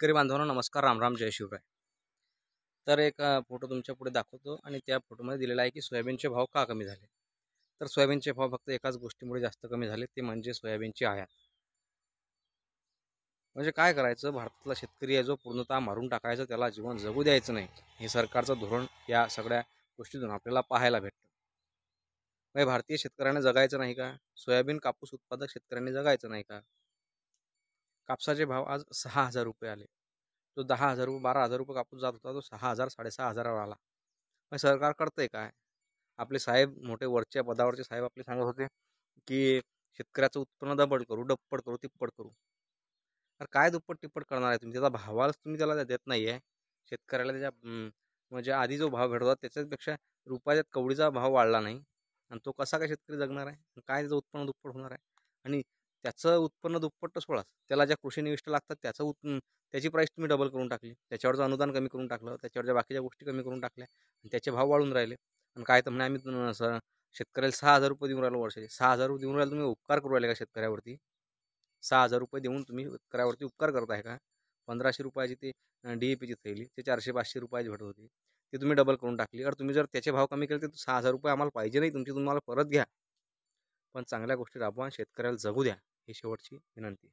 शेतकरी बांधवांनो नमस्कार, राम राम, जय शिवराय. तर एक फोटो तुमच्या पुढे दाखवतो आणि त्या फोटोमध्ये दिलेला आहे की सोयाबीनचे भाव का कमी झाले. तर सोयाबीनचे भाव फक्त एकाच गोष्टीमुळे जास्त कमी झाले, ते म्हणजे सोयाबीनची आयात. म्हणजे काय करायचं, भारतातला शेतकरी आहे जो पूर्णतः मारून टाकायचं, त्याला जीवन जगू द्यायचं नाही, हे सरकारचं धोरण या सगळ्या गोष्टीतून आपल्याला पाहायला भेटतं. म्हणजे भारतीय शेतकऱ्यांना जगायचं नाही का? सोयाबीन कापूस उत्पादक शेतकऱ्यांनी जगायचं नाही का? कापसाचे भाव आज 6,000 रुपये आले. तो 10,000 रुपये 12,000 रुपये कापूस जात होता, तो 6,000 6,500वर आला. मग सरकार करतंय काय? आपले साहेब, मोठे वरच्या पदावरचे साहेब आपले सांगत होते की शेतकऱ्याचं उत्पन्न डबल करू, दुप्पट करू, तिप्पट करू. तर काय दुप्पट तिप्पट करणार आहे तुम्ही? त्याचा भावालाच तुम्ही त्याला देत नाही आहे. शेतकऱ्याला त्याच्या म्हणजे आधी जो भाव भेटत होता त्याच्यापेक्षा रुपयाच्या कवडीचा भाव वाढला नाही, आणि तो कसा काय शेतकरी जगणार आहे? काय त्याचं उत्पन्न दुप्पट होणार आहे? आणि त्याचं उत्पन्न दुप्पट तर सोडाच, त्याला ज्या कृषी निविष्ठ लागतात त्याची प्राईस तुम्ही डबल करून टाकली, त्याच्यावरचं अनुदान कमी करून टाकलं, त्याच्यावरच्या बाकीच्या गोष्टी कमी करून टाकल्या, आणि त्याचे भाव वाढून राहिले. आणि काय तर म्हणे आम्ही शेतकऱ्याला 6,000 रुपये देऊन राहिलो वर्षाचे. 6,000 रुपये देऊन राहिले, तुम्ही उपकार करू राहिले का शेतकऱ्यावरती? 6,000 रुपये देऊन तुम्ही शेतकऱ्यावरती उपकार करत आहे का? 1,500 रुपयाची ते DAPची थैली ते 400-500 रुपयाची भेटत होती, ते तुम्ही डबल करून टाकली. तर तुम्ही जर त्याचे भाव कमी केले तर 6,000 रुपये आम्हाला पाहिजे नाही तुमची, तुम्हाला परत घ्या, पण चांगल्या गोष्टी राबवा, शेतकऱ्याला जगू द्या, ही शेवटची विनंती.